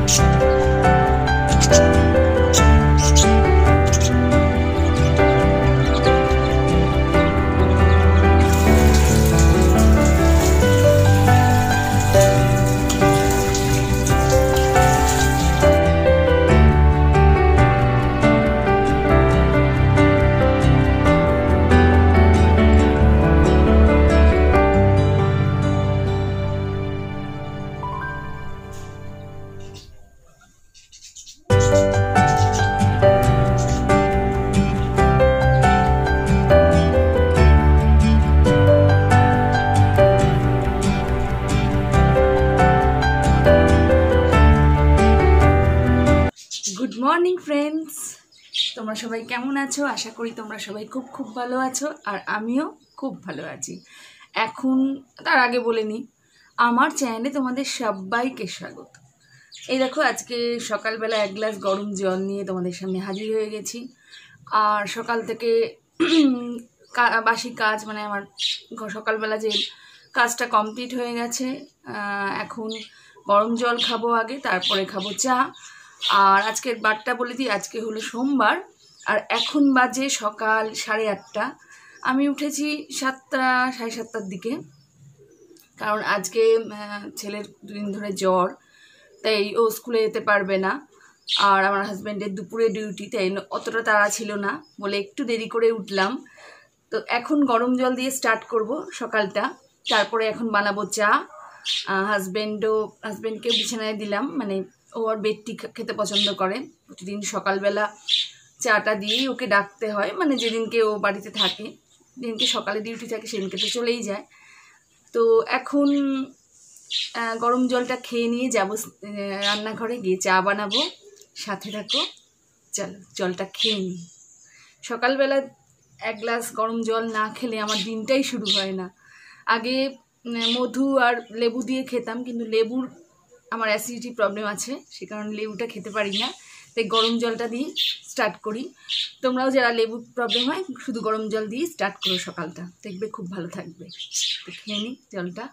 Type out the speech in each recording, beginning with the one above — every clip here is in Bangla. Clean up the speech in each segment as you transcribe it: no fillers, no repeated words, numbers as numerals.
গুড মর্নিং ফ্রেন্ডস, তোমরা সবাই কেমন আছো? আশা করি তোমরা সবাই খুব খুব ভালো আছো, আর আমিও খুব ভালো আছি। এখন তার আগে বলে নিই, আমার চ্যানেলে তোমাদের সবাইকে স্বাগত। এই দেখো, আজকে সকালবেলা এক গ্লাস গরম জল নিয়ে তোমাদের সামনে হাজির হয়ে গেছি। আর সকাল থেকে বাসি কাজ, মানে আমার সকালবেলা যে কাজটা কমপ্লিট হয়ে গেছে। এখন গরম জল খাবো আগে, তারপরে খাবো চা। আর আজকের বারটা বলে দিই, আজকে হলো সোমবার, আর এখন বাজে সকাল 8:30। আমি উঠেছি 7টা, 7:30টার দিকে, কারণ আজকে ছেলের 2 দিন ধরে জ্বর, তাই ও স্কুলে যেতে পারবে না। আর আমার হাজব্যান্ডের দুপুরে ডিউটি, তাই অতটা তাড়া ছিল না বলে একটু দেরি করে উঠলাম। তো এখন গরম জল দিয়ে স্টার্ট করব সকালটা, তারপরে এখন বানাবো চা। হাজব্যান্ডকে বিছানায় দিলাম, মানে ও আর বেড টি খেতে পছন্দ করে। প্রতিদিন সকালবেলা চাটা দিয়েই ওকে ডাকতে হয়, মানে যেদিনকে ও বাড়িতে থাকে, যেদিনকে সকালে ডিউটি থাকে সেদিনকে তো চলেই যায়। তো এখন গরম জলটা খেয়ে নিয়ে যাব রান্নাঘরে, গিয়ে চা বানাবো। সাথে থাকো, চলো জলটা খেয়ে নিই। সকালবেলা এক গ্লাস গরম জল না খেলে আমার দিনটাই শুরু হয় না। আগে মধু আর লেবু দিয়ে খেতাম, কিন্তু লেবুর আমার অ্যাসিডিটি প্রবলেম আছে, সে কারণে লেবুটা খেতে পারি না, তাই গরম জলটা দিয়ে স্টার্ট করি। তোমরাও যারা লেবুর প্রবলেম হয়, শুধু গরম জল দিয়ে স্টার্ট করো সকালটা, দেখবে খুব ভালো থাকবে। তো খেয়ে নিই জলটা।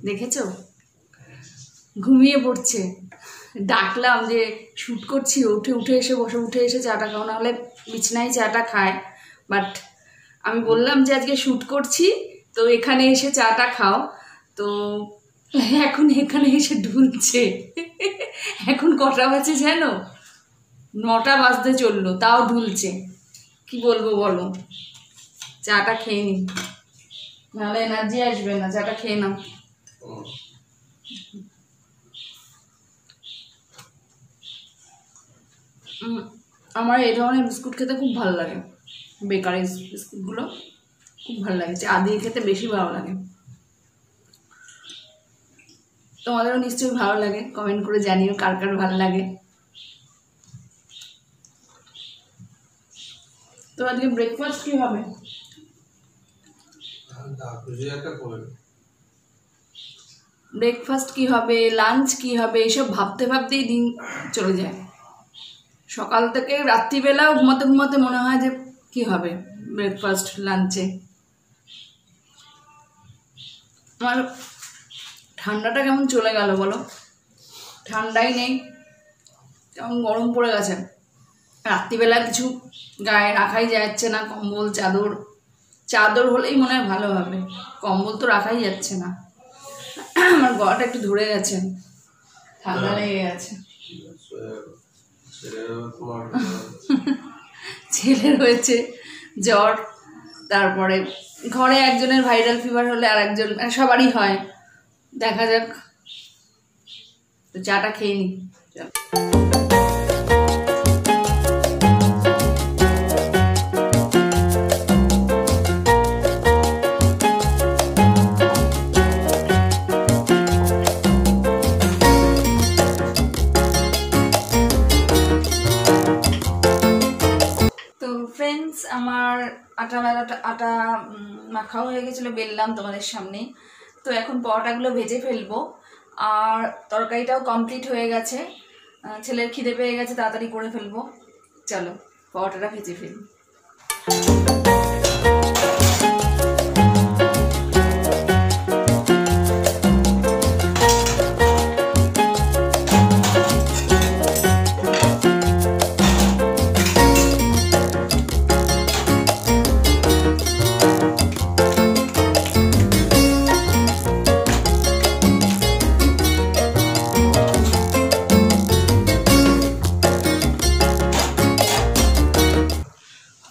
দেখেছো, ঘুমিয়ে পড়ছে। ডাকলাম যে শ্যুট করছি, উঠে এসে বসে, উঠে এসে চাটা খাও, নাহলে বিছনায় চাটা খায়। বাট আমি বললাম যে আজকে শ্যুট করছি, তো এখানে এসে চাটা খাও। তো এখন এখানে এসে ঢুলছে। এখন কটা বাজে জানো? 9টা বাজতে চললো, তাও ঢুলছে। কি বলবো বলো, চাটা খেয়ে নি, নাহলে এনার্জি আসবে না। চাটা খেয়ে নাও। আমার এই ধরনের বিস্কুট খেতে খুব ভালো লাগে, বেকারি বিস্কুটগুলো খুব ভালো লাগে, চা দিয়ে খেতে বেশি ভালো লাগে। তোমাদেরও নিশ্চয়ই ভালো লাগে, কমেন্ট করে জানিও কার কার ভালো লাগে। তো আজকে ব্রেকফাস্ট কি হবে? ব্রেকফাস্ট কি হবে, লাঞ্চ কি হবে, এসব ভাবতে ভাবতেই দিন চলে যায়। সকাল থেকে রাত্রিবেলাও ঘুমাতে ঘুমাতে মনে হয় যে কি হবে ব্রেকফাস্ট, লাঞ্চে। আমার ঠান্ডাটা কেমন চলে গেল বলো, ঠান্ডাই নেই, কেমন গরম পড়ে গেছে। রাত্রিবেলা কিছু গায়ে রাখাই যাচ্ছে না, কম্বল চাদর, চাদর হলেই মনে হয় ভালো হবে, কম্বল তো রাখাই যাচ্ছে না। আমার গলাটা একটু ধরে গেছে, ঠান্ডা লেগে গেছে। ছেলের হয়েছে জ্বর, তারপরে ঘরে একজনের ভাইরাল ফিভার হলে আর একজন, সবারই হয়, দেখা যাক। তো চাটা খেয়ে নি। ফ্রেন্ডস, আমার আটা মাখাও হয়ে গেছিলো, বেললাম তোমাদের সামনে। তো এখন পরোটাগুলো ভেজে ফেলবো, আর তরকারিটাও কমপ্লিট হয়ে গেছে। ছেলের খিদে পেয়ে গেছে, তাড়াতাড়ি করে ফেলবো। চলো পরোটাটা ভেজে ফেলি।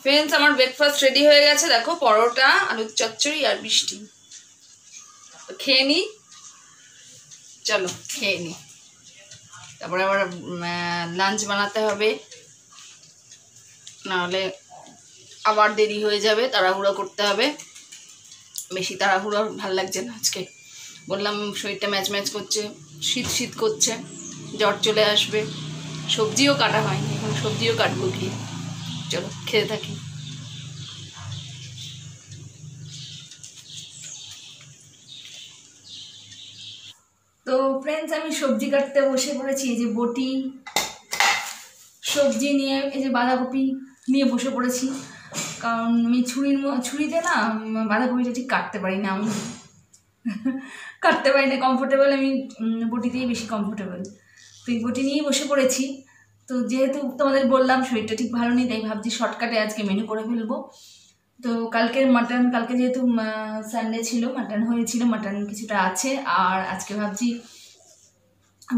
ফ্রেন্ডস, আমার ব্রেকফাস্ট রেডি হয়ে গেছে। দেখো, পরোটা, আলুর চচ্চড়ি আর মিষ্টি। খেয়ে নি, চলো খেয়ে নি, তারপরে আবার লাঞ্চ বানাতে হবে, নাহলে আবার দেরি হয়ে যাবে, তাড়াহুড়ো করতে হবে। বেশি তাড়াহুড়ো ভাল লাগছে না আজকে, বললাম শরীরটা ম্যাচ ম্যাচ করছে, শীত শীত করছে, জ্বর চলে আসবে। সবজিও কাটা হয়নি, এখন সবজিও কাটবো গিয়ে। চলো খেতে থাকি। তো ফ্রেন্ডস, আমি সবজি কাটতে বসে পড়েছি। এই যে বটি, সবজি নিয়ে, এই যে বাঁধাকপি নিয়ে বসে পড়েছি। কারণ আমি ছুরিতে না বাঁধাকপিটা ঠিক কাটতে পারি না, আমি কাটতে পারি না, কমফোর্টেবল আমি বটিতেই বেশি কমফোর্টেবল। তো এই বটি নিয়েই বসে পড়েছি। তো যেহেতু তোমাদের বললাম শরীরটা ঠিক ভালো নেই, তাই ভাবছি শর্টকাটে আজকে মেনু করে ফেলবো। তো কালকের মাটন, কালকে যেহেতু সানডে ছিল, মাটন হয়েছিল, মাটন কিছুটা আছে। আর আজকে ভাবছি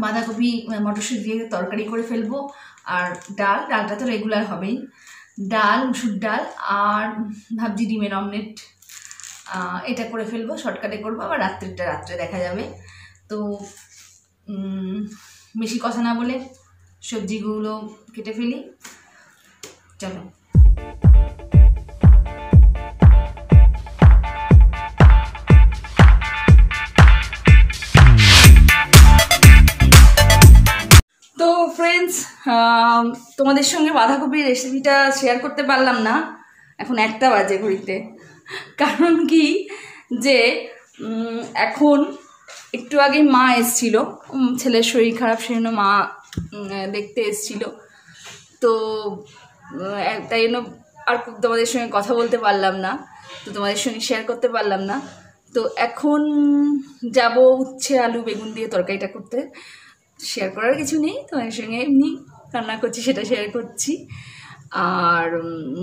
বাঁধাকপি মটরশুঁটি দিয়ে তরকারি করে ফেলবো। আর ডালটা তো রেগুলার হবেই, ডাল, মুসুর ডাল, আর ভাবছি ডিমের অমলেট, এটা করে ফেলবো, শর্টকাটে করবো। আবার রাত্রে দেখা যাবে। তো বেশি কথা না বলে সবজিগুলো কেটে ফেলি, চলো। তো ফ্রেন্ডস, তোমাদের সঙ্গে বাঁধাকপির রেসিপিটা শেয়ার করতে পারলাম না, এখন 1টা বাজে ঘড়িতে। কারণ কি যে এখন একটু আগে মা এসছিল, ছেলের শরীর খারাপ, সেই জন্য মা দেখতে এসছিল। তো তাই জন্য আর তোমাদের সঙ্গে কথা বলতে পারলাম না, তো তোমাদের সঙ্গে শেয়ার করতে পারলাম না। তো এখন যাব উচ্ছে আলু বেগুন দিয়ে তরকারিটা করতে। শেয়ার করার কিছু নেই, তোমাদের সঙ্গে এমনি রান্না করছি সেটা শেয়ার করছি। আর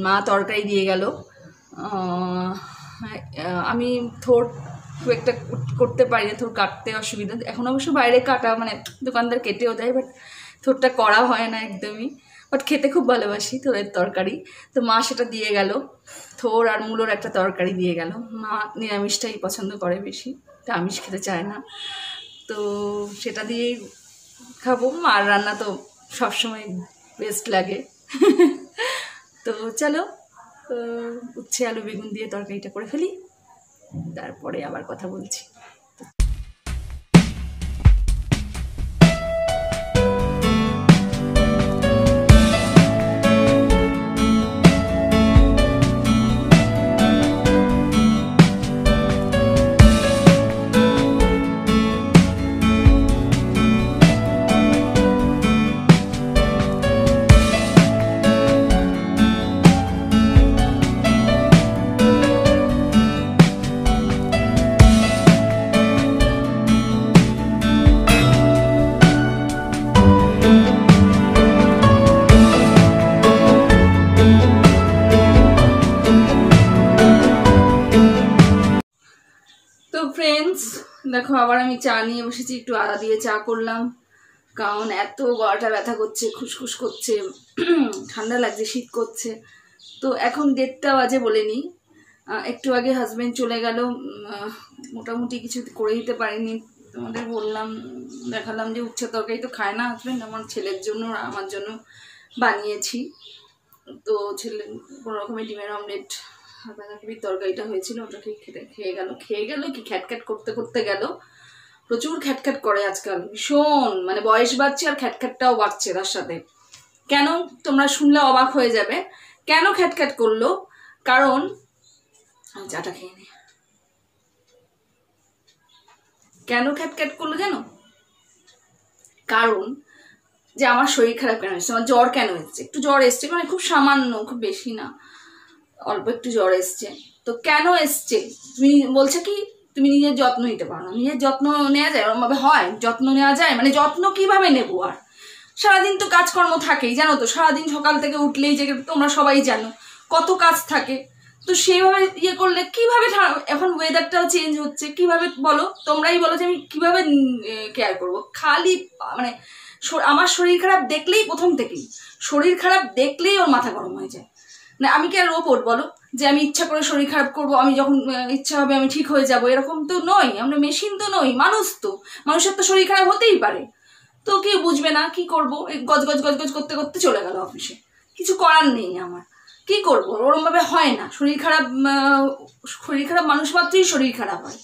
মা তরকারি দিয়ে গেল। আমি থোর খুব একটা করতে পারি না, থোর কাটতে অসুবিধা। এখন অবশ্য বাইরে কাটা, মানে দোকানদার কেটেও দেয়, বাট থোরটা করা হয় না একদমই। বাট খেতে খুব ভালোবাসি থোরের তরকারি। তো মা সেটা দিয়ে গেল, থোর আর মূলোর একটা তরকারি দিয়ে গেল। মা নিরামিষটাই পছন্দ করে বেশি, তা আমিষ খেতে চায় না, তো সেটা দিয়েই খাবো। মার রান্না তো সবসময় বেস্ট লাগে। তো চলো উচ্ছে আলু বেগুন দিয়ে তরকারিটা করে ফেলি, তারপরে আবার কথা বলছি। ফ্রেন্ডস দেখো আবার আমি চা নিয়ে বসেছি, একটু আদা দিয়ে চা করলাম, কারণ এত গলাটা ব্যথা করছে, খুসখুস করছে, ঠান্ডা লাগছে, শীত করছে। তো এখন 1:30 বাজে বলে নিই, একটু আগে হাজব্যান্ড চলে গেল, মোটামুটি কিছু করে দিতে পারিনি। তোমাদের বললাম, দেখালাম যে উচ্ছে তরকারি তো খায় না হাজব্যান্ড, আমার ছেলের জন্য আর আমার জন্য বানিয়েছি। তো ছেলে কোনো রকমের ডিমের অমলেট বাঁধাকপির তরকারিটা হয়েছিল, ওটা খেয়ে গেল কি খ্যাটখ্যাট করতে করতে গেল। প্রচুর খ্যাটখ্যাট করে আজকাল, ভীষণ, মানে বয়স বাড়ছে আর খ্যাটখ্যাটটাও বাড়ছে তার সাথে। কেন তোমরা শুনলে অবাক হয়ে যাবে, কেন খ্যাটখ্যাট করলো? কারণ চাটা খেয়ে নে, কেন খ্যাটখ্যাট করলো জানো? কারণ যে আমার শরীর খারাপ কেন এসছে, আমার জ্বর কেন এসছে, একটু জ্বর এসছে, মানে খুব সামান্য, খুব বেশি না, অল্প একটু জ্বর এসছে। তো কেন এসছে? তুমি বলছে কি তুমি নিজের যত্ন নিতে পারো না। নিজের যত্ন নেওয়া যায়? ওরমভাবে হয় যত্ন নেওয়া যায়? মানে যত্ন কিভাবে নেবো? আর সারাদিন তো কাজকর্ম থাকেই, জানো তো, সারাদিন সকাল থেকে উঠলেই যে তোমরা সবাই জানো কত কাজ থাকে। তো সেইভাবে ইয়ে করলে কিভাবে, এখন ওয়েদারটাও চেঞ্জ হচ্ছে, কিভাবে বলো, তোমরাই বলো যে আমি কিভাবে কেয়ার করবো? খালি মানে আমার শরীর খারাপ দেখলেই, প্রথম থেকেই শরীর খারাপ দেখলেই ওর মাথা গরম হয়ে যায়। না আমি কি আর রোবট বলো যে আমি ইচ্ছা করে শরীর খারাপ করব, আমি যখন ইচ্ছা হবে আমি ঠিক হয়ে যাব? এরকম তো নই, আমরা মেশিন তো নই, মানুষ তো, মানুষের তো শরীর খারাপ হতেই পারে। তো কেউ বুঝবে না, কি করবো? গজ গজ গজ গজ করতে করতে চলে গেল অফিসে, কিছু করার নেই আমার, কি করবো? ওরমভাবে হয় না, শরীর খারাপ মানুষ মাত্রই শরীর খারাপ হয়,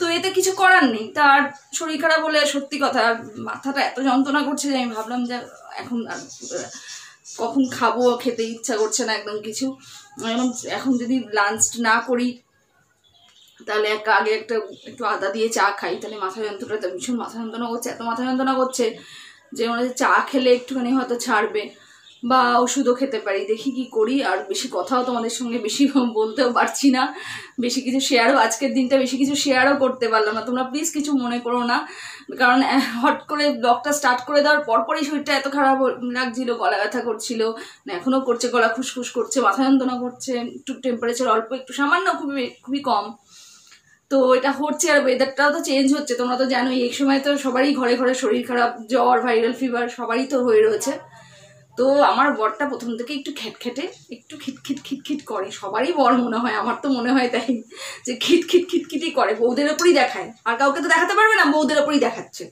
তো এতে কিছু করার নেই। তার শরীর খারাপ হলে সত্যি কথা মাথাটা এত যন্ত্রণা করছে যে আমি ভাবলাম যে এখন কখন খাবো, খেতে ইচ্ছা করছে না একদম কিছু। এখন যদি লাঞ্চ না করি তাহলে আগে একটু আদা দিয়ে চা খাই, তাহলে মাথা যন্ত্রণাটা, ভীষণ মাথা যন্ত্রণা করছে, এত মাথা যন্ত্রণা করছে যে মনে হচ্ছে চা খেলে একটুখানি হয়তো ছাড়বে, বা ওষুধও খেতে পারি, দেখি কি করি। আর বেশি কথাও তোমাদের সঙ্গে বেশি বলতেও পারছি না, বেশি কিছু শেয়ারও, আজকের দিনটা বেশি কিছু শেয়ারও করতে পারলাম না, তোমরা প্লিজ কিছু মনে করো না। কারণ হট করে ব্লগটা স্টার্ট করে দেওয়ার পরপরই শরীরটা এত খারাপ লাগছিল, গলা ব্যথা করছিল, এখনও করছে, গলা খুসখুস করছে, মাথা যন্ত্রণা করছে, একটু টেম্পারেচার অল্প একটু সামান্য খুবই কম। তো এটা হচ্ছে, আর ওয়েদারটাও তো চেঞ্জ হচ্ছে, তোমরা তো জানোই এই সময় তো সবারই ঘরে ঘরে শরীর খারাপ, জ্বর, ভাইরাল ফিভার সবারই তো হয়ে রয়েছে। তো আমার বরটা প্রথম থেকে একটু খ্যাটখ্যাটে, একটু খিটখিট করে, সবারই বর মনে হয়, আমার তো মনে হয় তাই, যে খিটখিটই করে, বউদের ওপরই দেখায়, আর কাউকে তো দেখাতে পারবে না, বউদের ওপরই দেখাচ্ছে,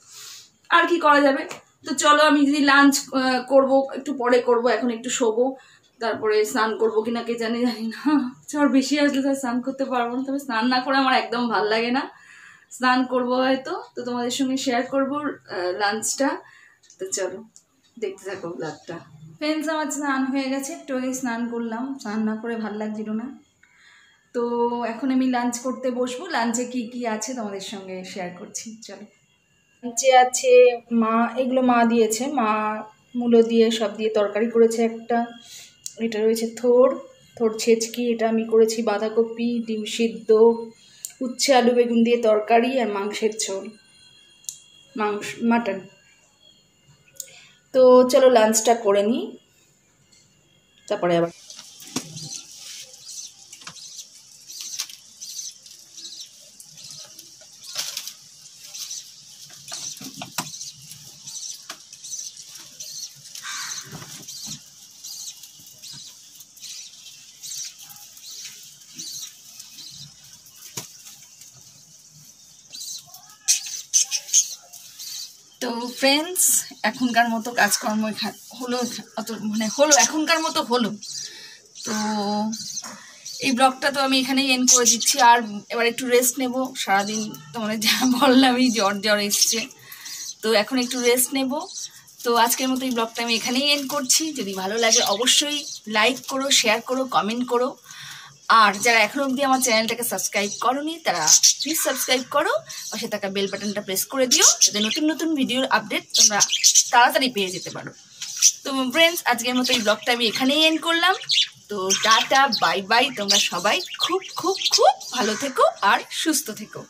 আর কি করা যাবে। তো চলো আমি যদি লাঞ্চ করবো একটু পরে করবো, এখন একটু শোবো, তারপরে স্নান করবো কিনা কে জানি না, জ্বর বেশি আসলে তো স্নান করতে পারবো না, তবে স্নান না করে আমার একদম ভাল লাগে না, স্নান করবো হয়তো, তো তোমাদের সঙ্গে শেয়ার করবো লাঞ্চটা। তো চলো দেখতে থাকো ব্লগটা। ফ্রেন্ডস আমার স্নান হয়ে গেছে, একটু আগে স্নান করলাম, স্নান না করে ভাল লাগছিল না। তো এখন আমি লাঞ্চ করতে বসবো, লাঞ্চে কি কি আছে তোমাদের সঙ্গে শেয়ার করছি, চলো। লাঞ্চে আছে এগুলো মা দিয়েছে, মা মূলো দিয়ে সব দিয়ে তরকারি করেছে একটা, এটা রয়েছে থোড় ছেঁচকি, এটা আমি করেছি বাঁধাকপি, ডিম সিদ্ধ, উচ্ছে আলু বেগুন দিয়ে তরকারি, আর মাংসের ঝোল, মাটন। তো চলো লাঞ্চটা করে নিই, তারপরে আবার। তো ফ্রেন্ডস এখনকার মতো কাজকর্ম হলো, এখনকার মতো হলো। তো এই ব্লগটা তো আমি এখানেই এন্ড করে দিচ্ছি, আর এবার একটু রেস্ট নেব, সারাদিন তোমাদের যা বললামই জ্বর এসছে, তো এখন একটু রেস্ট নেব। তো আজকের মতো এই ব্লগটা আমি এখানেই এন্ড করছি। যদি ভালো লাগে অবশ্যই লাইক করো, শেয়ার করো, কমেন্ট করো, আর যারা এখনো অবধি আমার চ্যানেলটাকে সাবস্ক্রাইব করোনি তারা প্লিজ সাবস্ক্রাইব করো, পাশে থাকা বেল বাটনটা প্রেস করে দিও, যাতে নতুন নতুন ভিডিওর আপডেট তোমরা তাড়াতাড়ি পেয়ে যেতে পারো। তো ফ্রেন্ডস আজকের মতো এই ব্লগটা আমি এখানেই এন্ড করলাম। তো টাটা, বাই বাই, তোমরা সবাই খুব খুব খুব ভালো থেকো আর সুস্থ থেকো।